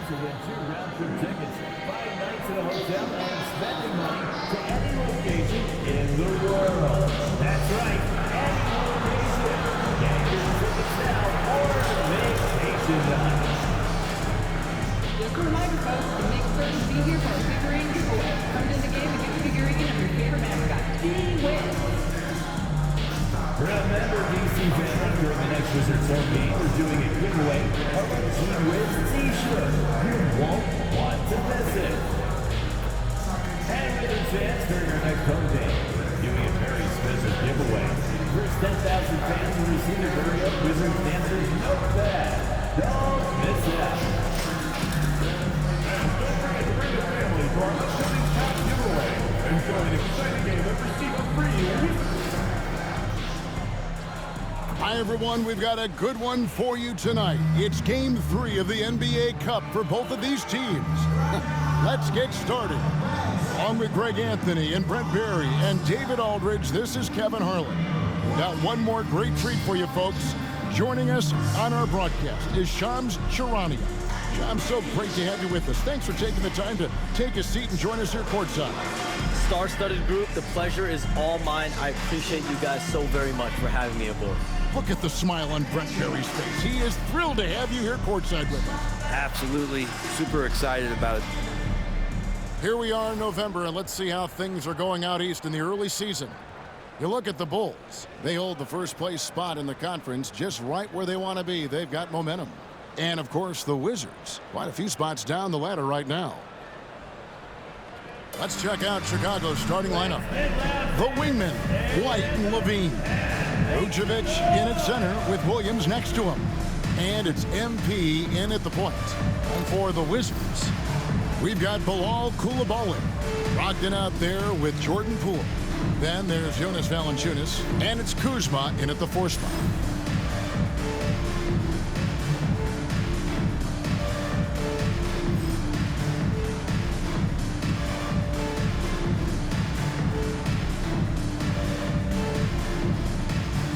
to win 2 round-trip tickets, 5 nights at a hotel, and spending money to any location in the world. That's right, any location. Get your tickets now or vacation night. Just a reminder, folks, to make certain to be here for our figurine giveaway. Come to the game and get a figurine of your favorite mascot. Win! Remember, DC fans, during the next Wizards home game, we're doing a giveaway of a Team Wiz t-shirt. You won't want to miss it. And Wizards fans, during our next home game, we're doing a very special giveaway. First 10,000 fans will receive a very up Wizards Dancers notepad. Don't miss out. And don't forget to bring the family to our upcoming top giveaway. Enjoy an exciting game and receive a free Hi, everyone. We've got a good one for you tonight. It's Game 3 of the NBA Cup for both of these teams. Let's get started. Along with Greg Anthony and Brent Barry and David Aldridge, this is Kevin Harlan. Got one more great treat for you, folks. Joining us on our broadcast is Shams Charania. Shams, so great to have you with us. Thanks for taking the time to take a seat and join us here courtside. Star-studded group, the pleasure is all mine. I appreciate you guys so very much for having me aboard. Look at the smile on Brent Barry's face. He is thrilled to have you here courtside with us. Absolutely. Super excited about it. Here we are in November, and let's see how things are going out east in the early season. You look at the Bulls. They hold the first place spot in the conference just right where they want to be. They've got momentum. And, of course, the Wizards. Quite a few spots down the ladder right now. Let's check out Chicago's starting lineup. The wingmen, White and Levine. Vucevic in at center with Williams next to him. And it's MP in at the point. And for the Wizards, we've got Bilal Coulibaly Brogdon out there with Jordan Poole. Then there's Jonas Valanciunas. And it's Kuzma in at the 4 spot.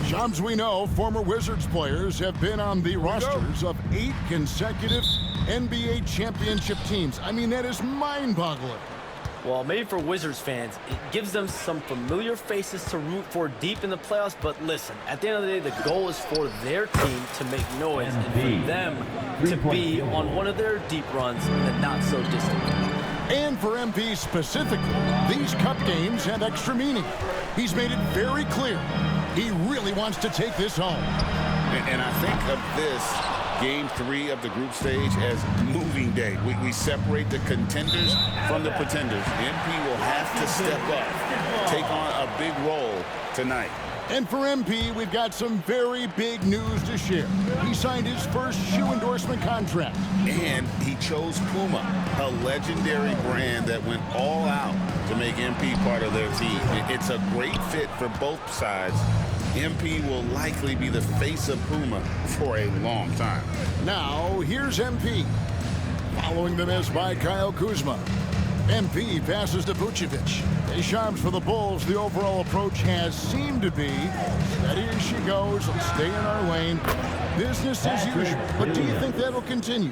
Shams, we know former Wizards players have been on the rosters of 8 consecutive NBA championship teams. I mean, that is mind-boggling. Well, maybe for Wizards fans, it gives them some familiar faces to root for deep in the playoffs. But listen, at the end of the day, the goal is for their team to make noise and for them to be on one of their deep runs in the not-so-distant future. And for MP specifically, these cup games have extra meaning. He's made it very clear he really wants to take this home. And I think of this Game 3 of the group stage as moving day. We separate the contenders from the pretenders. MP will have to step up, take on a big role tonight. And for MP, we've got some very big news to share. He signed his first shoe endorsement contract. And he chose Puma, a legendary brand that went all out to make MP part of their team. It's a great fit for both sides. MP will likely be the face of Puma for a long time. Now, here's MP. Following the miss by Kyle Kuzma. MP passes to Vucevic. Hey, Shams, for the Bulls, the overall approach has seemed to be steady as she goes, stay in our lane, business as usual. But do you think that'll continue?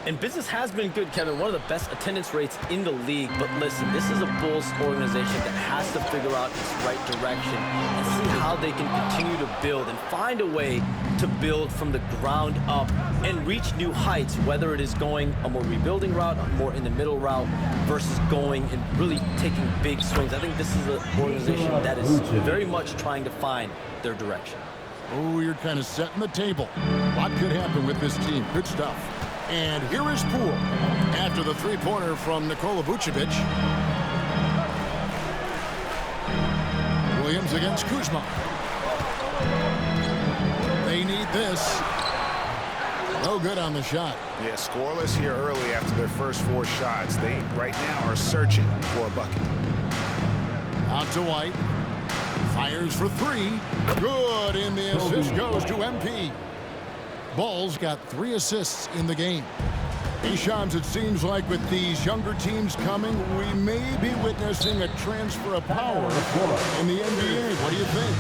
And business has been good, Kevin. One of the best attendance rates in the league. But listen, this is a Bulls organization that has to figure out its right direction and see how they can continue to build and find a way to build from the ground up and reach new heights, whether it is going a more rebuilding route, a more in the middle route, versus going and really taking big swings. I think this is an organization that is very much trying to find their direction. Oh, you're kind of setting the table. What could happen with this team? Good stuff. And here is Poole after the three-pointer from Nikola Vucevic. Williams against Kuzma. They need this. No good on the shot. Yeah, scoreless here early after their first 4 shots. They right now are searching for a bucket. Out to White. Fires for 3. Good, and the assist goes to MP. Bulls got 3 assists in the game. Hey, Shams, it seems like with these younger teams coming, we may be witnessing a transfer of power in the NBA. What do you think?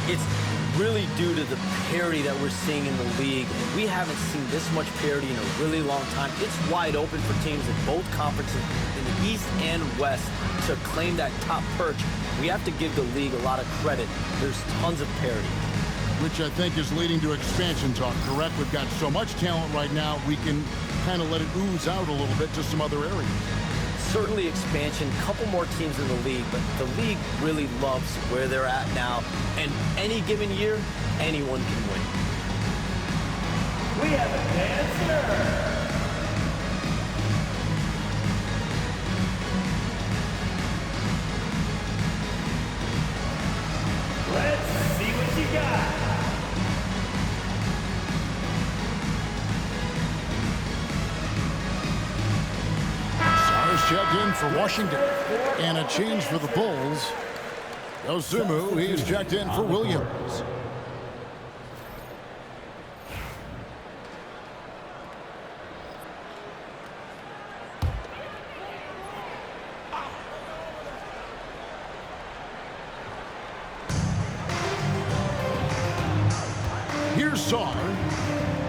It's really due to the parity that we're seeing in the league. We haven't seen this much parity in a really long time. It's wide open for teams in both conferences, in the East and West, to claim that top perch. We have to give the league a lot of credit. There's tons of parity. Which I think is leading to expansion talk, correct? We've got so much talent right now, we can kind of let it ooze out a little bit to some other areas. Certainly expansion, couple more teams in the league, but the league really loves where they're at now. And any given year, anyone can win. We have a dancer. Let's see what you got. Checked in for Washington. And a change for the Bulls. Osumu, he's checked in for Williams. Here's Saar.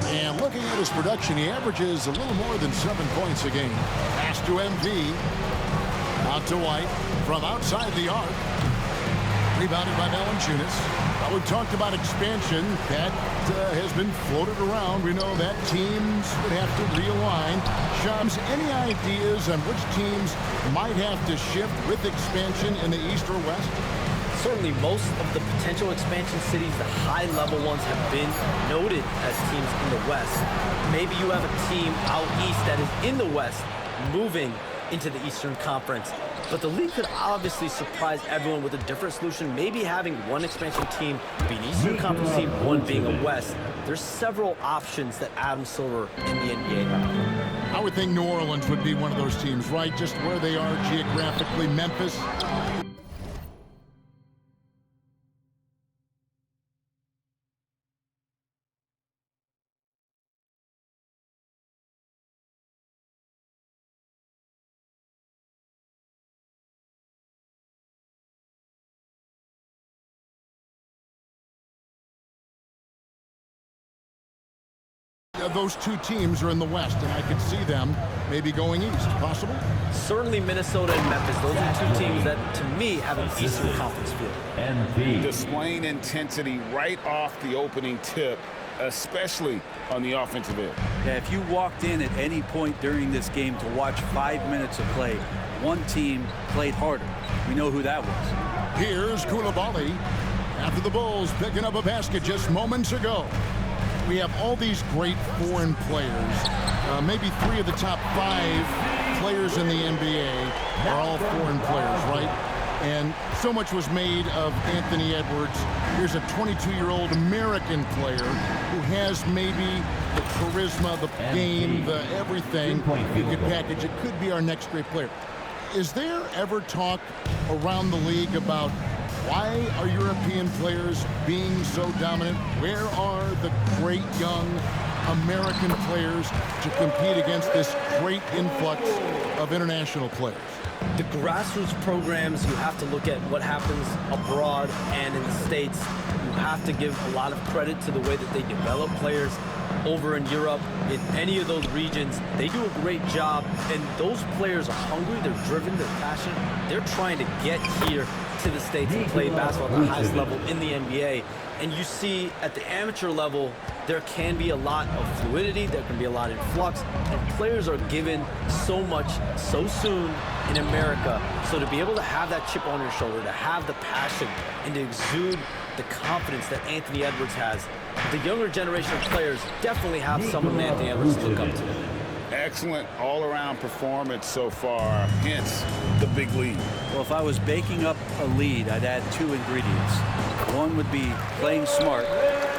And looking at his production, he averages a little more than 7 points a game. Pass to MV. Out to White. From outside the arc. Rebounded by Valanciunas. Well, we talked about expansion. That has been floated around. We know that teams would have to realign. Shams, any ideas on which teams might have to shift with expansion in the East or West? Certainly most of the potential expansion cities, the high-level ones, have been noted as teams in the West. Maybe you have a team out east that is in the West moving into the Eastern Conference. But the league could obviously surprise everyone with a different solution, maybe having one expansion team be an Eastern Conference team, one being a West. There's several options that Adam Silver in the NBA have. I would think New Orleans would be one of those teams, right? Just where they are geographically. Memphis. Those two teams are in the West, and I could see them maybe going east. Possible? Certainly Minnesota and Memphis. Those are two teams that, to me, have an Eastern Conference feel. Displaying intensity right off the opening tip, especially on the offensive end. Yeah, if you walked in at any point during this game to watch 5 minutes of play, one team played harder. We know who that was. Here's Koulibaly after the Bulls picking up a basket just moments ago. We have all these great foreign players. Maybe 3 of the top 5 players in the NBA are all foreign players, right? And so much was made of Anthony Edwards. Here's a 22-year-old American player who has maybe the charisma, the game, the everything you could package. It could be our next great player. Is there ever talk around the league about why are European players being so dominant? Where are the great young American players to compete against this great influx of international players? The grassroots programs, you have to look at what happens abroad and in the States. You have to give a lot of credit to the way that they develop players over in Europe. In any of those regions, they do a great job, and those players are hungry, they're driven, they're passionate. They're trying to get here to the States and play basketball at the highest level in the NBA. And you see at the amateur level, there can be a lot of fluidity, there can be a lot of flux, and players are given so much so soon in America. So to be able to have that chip on your shoulder, to have the passion, and to exude the confidence that Anthony Edwards has, the younger generation of players definitely have someone Anthony Edwards to look up to. Excellent all-around performance so far, hence the big lead. Well, if I was baking up a lead, I'd add 2 ingredients. One would be playing smart,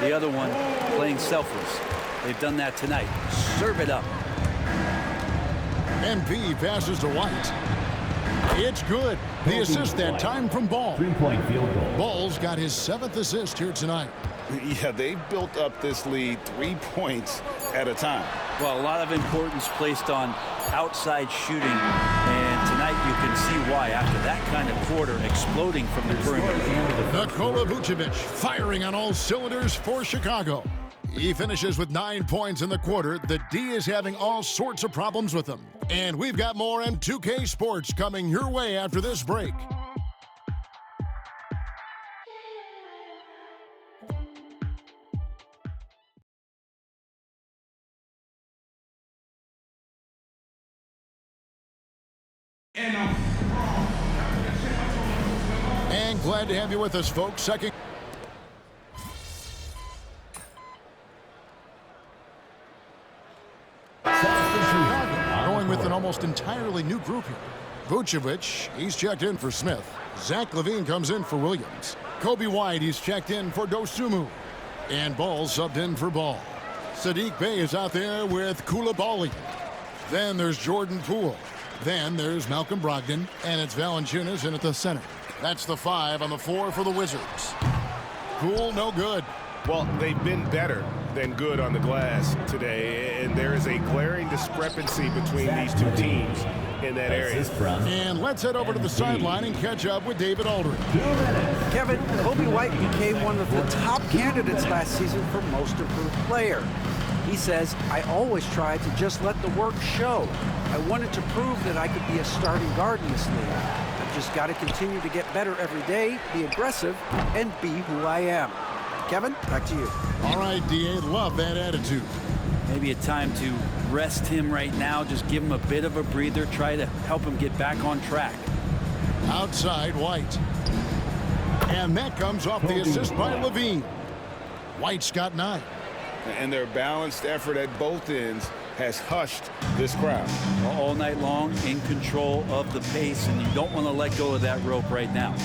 the other one playing selfless. They've done that tonight. Serve it up. MP passes to White. It's good. The assist that time from Ball. 3-point field goal. Ball's got his 7th assist here tonight. Yeah, they've built up this lead 3 points at a time. Well, a lot of importance placed on outside shooting, and tonight you can see why after that kind of quarter exploding from the perimeter. Nikola Vucevic firing on all cylinders for Chicago. He finishes with 9 points in the quarter. The D is having all sorts of problems with him. And we've got more M2K Sports coming your way after this break. And glad to have you with us, folks. Second. Going with an almost entirely new group here. Vucevic, he's checked in for Smith. Zach LaVine comes in for Williams. Kobe White, he's checked in for Dosunmu. And Ball subbed in for Ball. Sadiq Bey is out there with Koulibaly. Then there's Jordan Poole. Then there's Malcolm Brogdon, and it's Valanciunas in at the center. That's the 5 on the floor for the Wizards. Poole, no good. Well, they've been better than good on the glass today, and there is a glaring discrepancy between these two teams in that area. And let's head over to the sideline and catch up with David Aldridge. Kevin, Kobe White became one of the top candidates last season for Most Improved Player. He says, I always tried to just let the work show. I wanted to prove that I could be a starting guard in this league. I've just got to continue to get better every day, be aggressive, and be who I am. Kevin, back to you. All right, D.A., love that attitude. Maybe a time to rest him right now, just give him a bit of a breather, try to help him get back on track. Outside, White. And that comes off the assist by LaVine. White's got 9. And their balanced effort at both ends has hushed this crowd. All night long, in control of the pace, and you don't want to let go of that rope right now.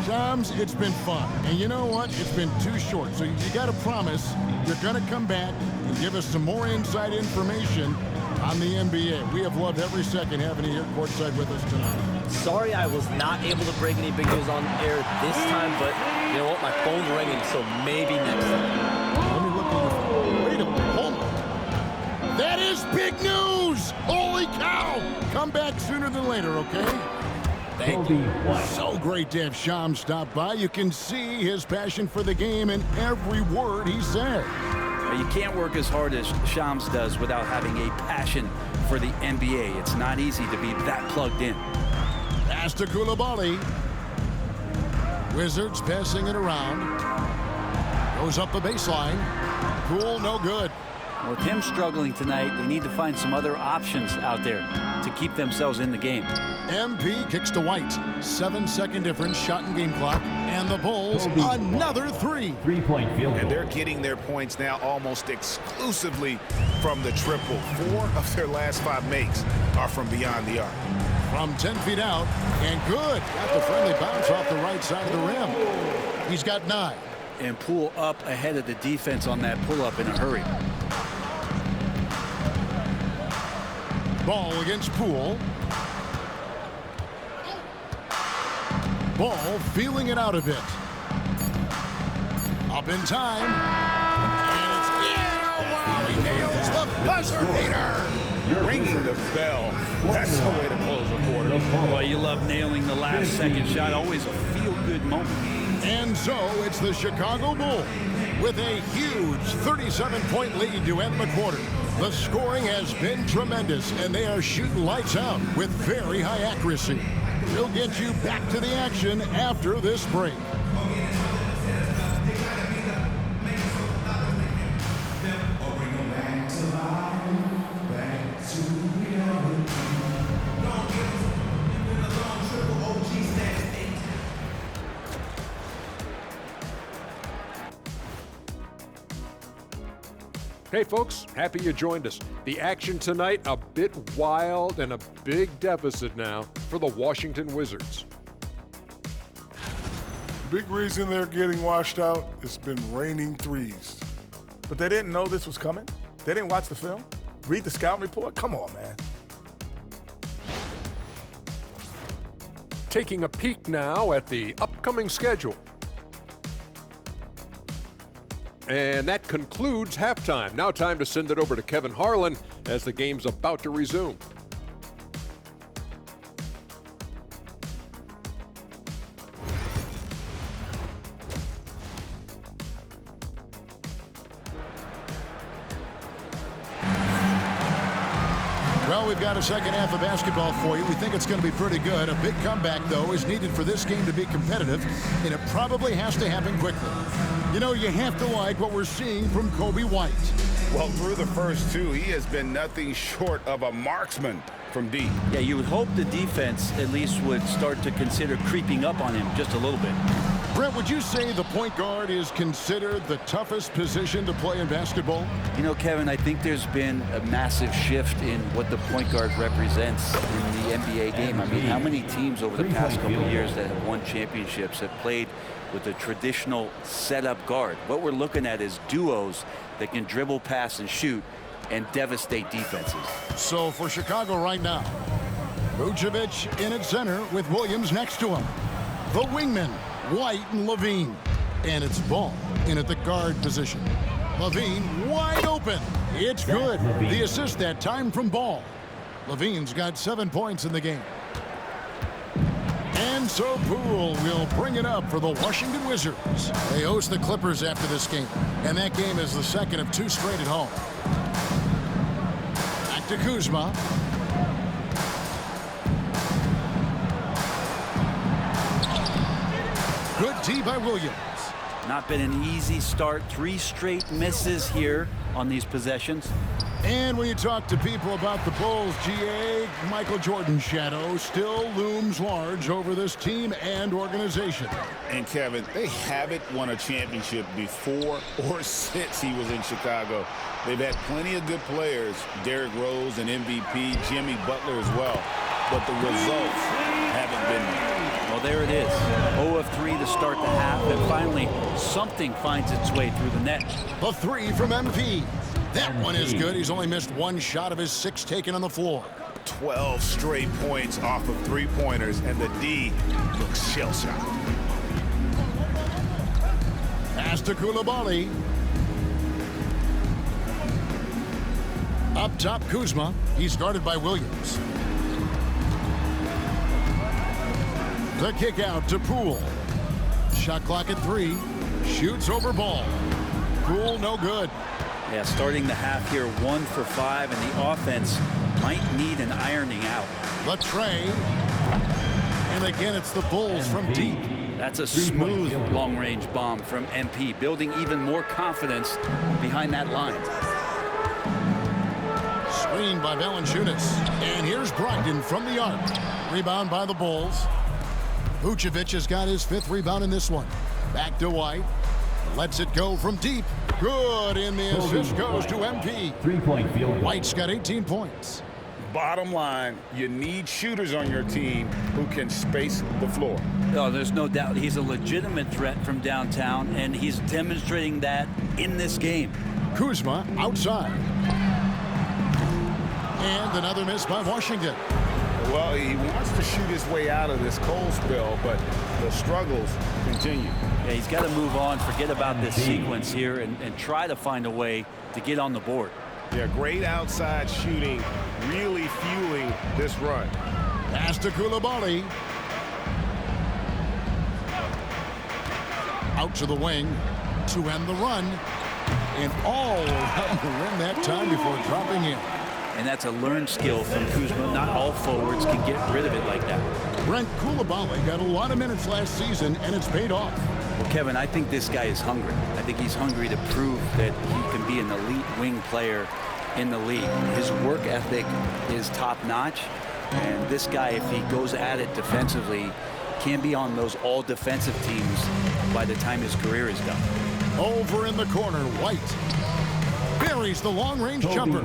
Shams, it's been fun. And you know what? It's been too short. So you got to promise you're going to come back and give us some more inside information on the NBA. We have loved every second having you here courtside with us tonight. Sorry I was not able to break any big news on air this time, but you know what? My phone's ringing, so maybe next time. Let me look at your phone. Wait a minute. Hold on. That is big news! Holy cow! Come back sooner than later, okay? Thank you. So great to have Shams stop by. You can see his passion for the game in every word he said. You can't work as hard as Shams does without having a passion for the NBA. It's not easy to be that plugged in. Pass to Koulibaly. Wizards passing it around. Goes up the baseline. Poole, no good. With him struggling tonight, they need to find some other options out there to keep themselves in the game. MP kicks to White. 7-second difference, shot and game clock. And the Bulls, another 3. 3-point field goal. And they're getting their points now almost exclusively from the triple. 4 of their last 5 makes are from beyond the arc. From 10 feet out, and good. Got the friendly bounce off the right side of the rim. He's got 9. And Poole up ahead of the defense on that pull-up in a hurry. Ball against Poole. Ball feeling it out a bit. Up in time. And it's in. Oh, wow, he nails the buzzer beater. Ringing the bell. That's the way to close a quarter. Well, you love nailing the last second shot. Always a feel-good moment. And so it's the Chicago Bulls with a huge 37-point lead to end the quarter. The scoring has been tremendous, and they are shooting lights out with very high accuracy. We'll get you back to the action after this break. Hey folks, happy you joined us. The action tonight a bit wild and a big deficit now for the Washington Wizards. Big reason they're getting washed out, it's been raining threes. But they didn't know this was coming? They didn't watch the film? Read the scouting report? Come on, man. Taking a peek now at the upcoming schedule. And that concludes halftime. Now time to send it over to Kevin Harlan as the game's about to resume. Well, we've got a second half of basketball for you. We think it's going to be pretty good. A big comeback, though, is needed for this game to be competitive, and it probably has to happen quickly. You know, you have to like what we're seeing from Coby White. Well, through the first two, he has been nothing short of a marksman from deep. Yeah, you would hope the defense at least would start to consider creeping up on him just a little bit. Brent, would you say the point guard is considered the toughest position to play in basketball? You know, Kevin, I think there's been a massive shift in what the point guard represents in the NBA game. I mean, how many teams over the past couple of years that have won championships have played with a traditional setup guard? What we're looking at is duos that can dribble, pass, and shoot and devastate defenses. So for Chicago right now, Vucevic in at center with Williams next to him. The wingmen, White and Levine. And it's Ball in at the guard position. Levine wide open. It's good. The assist that time from Ball. Levine's got 7 points in the game. And so Poole will bring it up for the Washington Wizards. They host the Clippers after this game. And that game is the second of 2 straight at home. Back to Kuzma. Good tee by Williams. Not been an easy start. 3 straight misses here on these possessions. And when you talk to people about the Bulls, GA, Michael Jordan's shadow still looms large over this team and organization. And Kevin, they haven't won a championship before or since he was in Chicago. They've had plenty of good players, Derrick Rose and MVP, Jimmy Butler as well, but the results haven't been there. Well, there it is. 0 of 3 to start the half, and finally something finds its way through the net. The 3 from MP. That one is good. He's only missed 1 shot of his 6 taken on the floor. 12 straight points off of 3-pointers, and the D looks shell-shocked. Pass to Coulibaly. Up top, Kuzma. He's guarded by Williams. The kick out to Poole. Shot clock at 3. Shoots over Ball. Poole no good. Yeah, starting the half here 1 for 5, and the offense might need an ironing out. The tray. And again, it's the Bulls from deep. That's a smooth long-range bomb from MP, building even more confidence behind that line. Screen by Valanciunas. And here's Brogdon from the arc. Rebound by the Bulls. Vucevic has got his 5th rebound in this one. Back to White. Lets it go from deep. Good, and the assist goes to MP. 3-point field. White's got 18 points. Bottom line, you need shooters on your team who can space the floor. Oh, there's no doubt he's a legitimate threat from downtown, and he's demonstrating that in this game. Kuzma outside. And another miss by Washington. Well, he wants to shoot his way out of this cold spell, but the struggles continue. Yeah, he's got to move on, forget about this sequence here, and try to find a way to get on the board. Yeah, great outside shooting, really fueling this run. Pass to Coulibaly. Out to the wing to end the run. And all around the rim that time before dropping in. And that's a learned skill from Kuzma. Not all forwards can get rid of it like that. Brent, Coulibaly got a lot of minutes last season, and it's paid off. Well, Kevin, I think this guy is hungry. I think he's hungry to prove that he can be an elite wing player in the league. His work ethic is top-notch, and this guy, if he goes at it defensively, can be on those all-defensive teams by the time his career is done. Over in the corner, White buries the long-range jumper.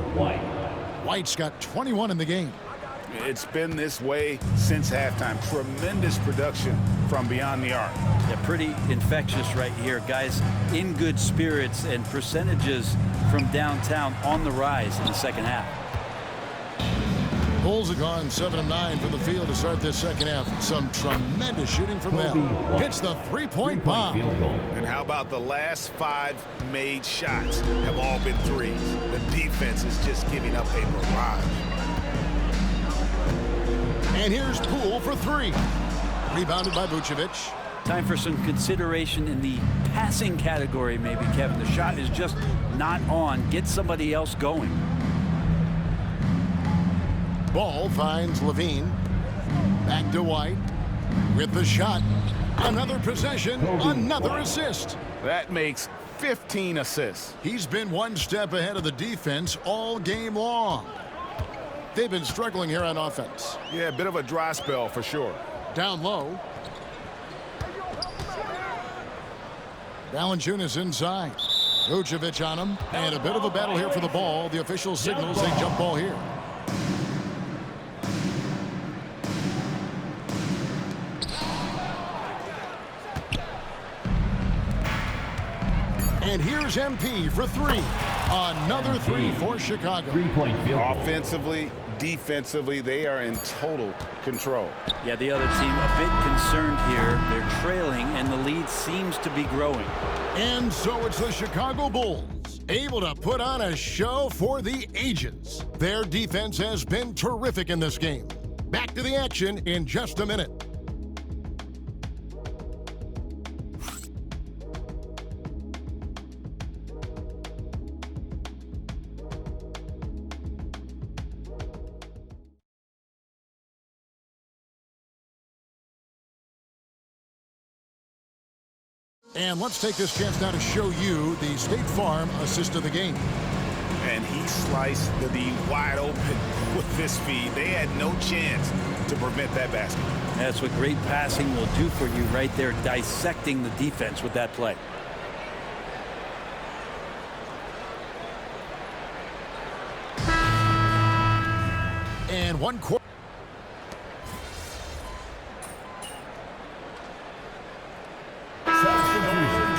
White's got 21 in the game. It's been this way since halftime. Tremendous production from beyond the arc. Yeah, pretty infectious right here. Guys in good spirits, and percentages from downtown on the rise in the second half. Bulls have gone 7 of 9 from the field to start this second half. Some tremendous shooting from them. Hits the 3-point bomb. And how about the last 5 made shots have all been threes? The defense is just giving up a barrage. And here's Poole for 3. Rebounded by Vucevic. Time for some consideration in the passing category, maybe, Kevin. The shot is just not on. Get somebody else going. Ball finds Levine. Back to White. With the shot. Another possession. Another assist. That makes 15 assists. He's been one step ahead of the defense all game long. They've been struggling here on offense. Yeah, a bit of a dry spell for sure. Down low. Valanciunas inside. Vucevic on him. And a bit of a battle here for the ball. The official signals a jump ball here. And here's MP for three. Another three for Chicago. Three-point field goal. Offensively, defensively, they are in total control. Yeah, the other team a bit concerned here. They're trailing, and the lead seems to be growing. And so it's the Chicago Bulls, able to put on a show for the ages. Their defense has been terrific in this game. Back to the action in just a minute. And let's take this chance now to show you the State Farm assist of the game. And he sliced the D wide open with this feed. They had no chance to prevent that basket. That's what great passing will do for you right there, dissecting the defense with that play. And one quarter.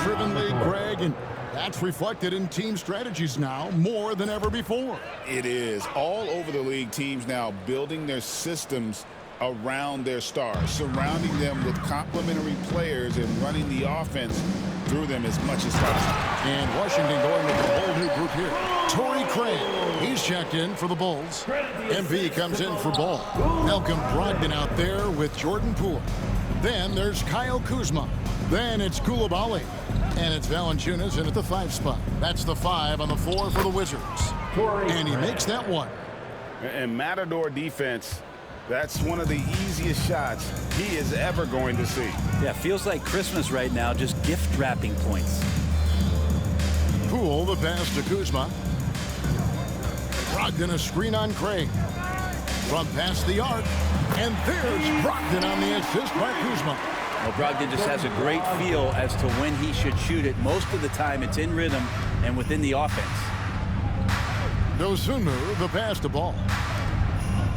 Driven lead, Greg, and that's reflected in team strategies now more than ever before. It is. All over the league, teams now building their systems around their stars, surrounding them with complementary players and running the offense through them as much as possible. And Washington going with a whole new group here. Torrey Craig, he's checked in for the Bulls. MP comes in for Ball. Malcolm Brogdon out there with Jordan Poole. Then there's Kyle Kuzma. Then it's Coulibaly. And it's Valanciunas in at the 5 spot. That's the 5 on the floor for the Wizards. And he makes that one. And Matador defense, that's one of the easiest shots he is ever going to see. Yeah, feels like Christmas right now, just gift wrapping points. Poole, the pass to Kuzma. Brogdon a screen on Craig. From past the arc. And there's Brogdon on the assist by Kuzma. Well, Brogdon just has a great feel as to when he should shoot it. Most of the time, it's in rhythm and within the offense. Dosunmu, the pass to Ball.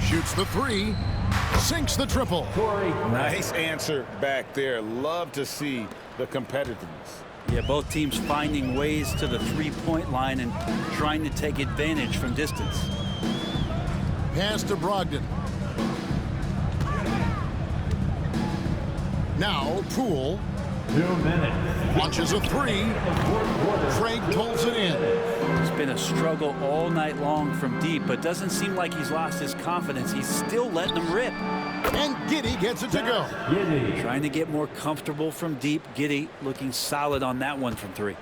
Shoots the 3. Sinks the triple. Nice answer back there. Love to see the competitiveness. Yeah, both teams finding ways to the three-point line and trying to take advantage from distance. Pass to Brogdon. Now Poole 2 minutes. launches a 3. Craig pulls it in. It's been a struggle all night long from deep, but doesn't seem like he's lost his confidence. He's still letting them rip. And Giddey gets it to go. Giddey. Trying to get more comfortable from deep. Giddey looking solid on that one from 3.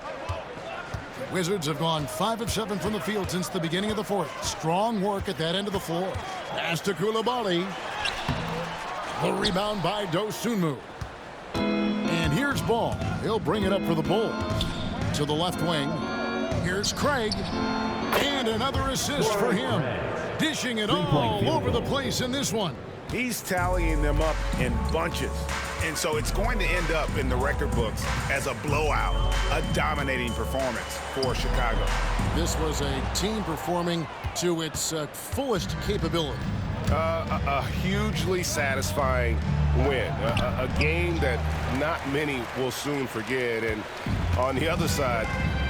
Wizards have gone 5 of 7 from the field since the beginning of the 4th. Strong work at that end of the floor. Pass to Coulibaly. The rebound by Dosunmu. And here's Ball. He'll bring it up for the Bulls. To the left wing. Here's Craig. And another assist for him. Dishing it all over the place in this one. He's tallying them up in bunches. And so it's going to end up in the record books as a blowout, a dominating performance for Chicago. This was a team performing to its fullest capability. A hugely satisfying win, a game that not many will soon forget, and on the other side,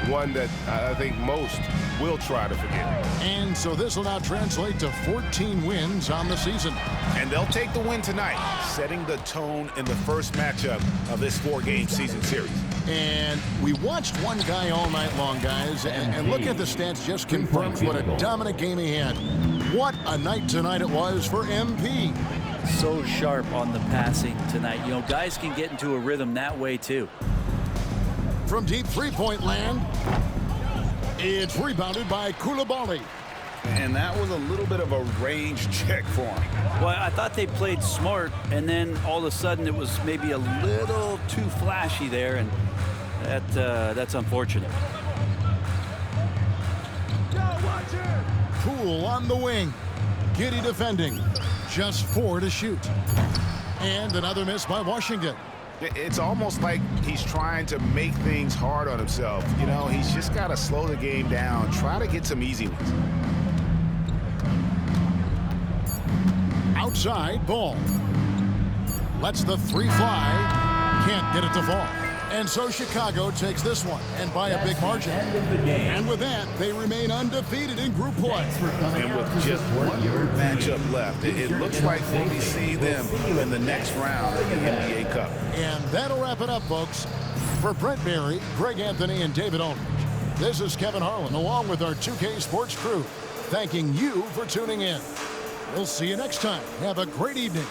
one that I think most will try to forget. And so this will now translate to 14 wins on the season. And they'll take the win tonight, setting the tone in the first matchup of this 4-game season series. And we watched one guy all night long, guys, and look at the stats just confirms what a dominant game he had. What a night tonight it was for MP. So sharp on the passing tonight. You know, guys can get into a rhythm that way too. From deep three-point land, it's rebounded by Coulibaly. And that was a little bit of a range check for him. Well, I thought they played smart, and then all of a sudden it was maybe a little too flashy there, and that's unfortunate. Poole on the wing. Giddy defending. Just 4 to shoot. And another miss by Washington. It's almost like he's trying to make things hard on himself. You know, he's just got to slow the game down, try to get some easy ones. Outside ball. Lets the 3 fly. Can't get it to fall. And so Chicago takes this one, and by a big margin. And with that, they remain undefeated in group play. And with just one matchup left, it looks like we'll see them in the next round of the NBA Cup. And that'll wrap it up, folks. For Brent Berry, Greg Anthony, and David Aldridge, this is Kevin Harlan, along with our 2K Sports crew, thanking you for tuning in. We'll see you next time. Have a great evening.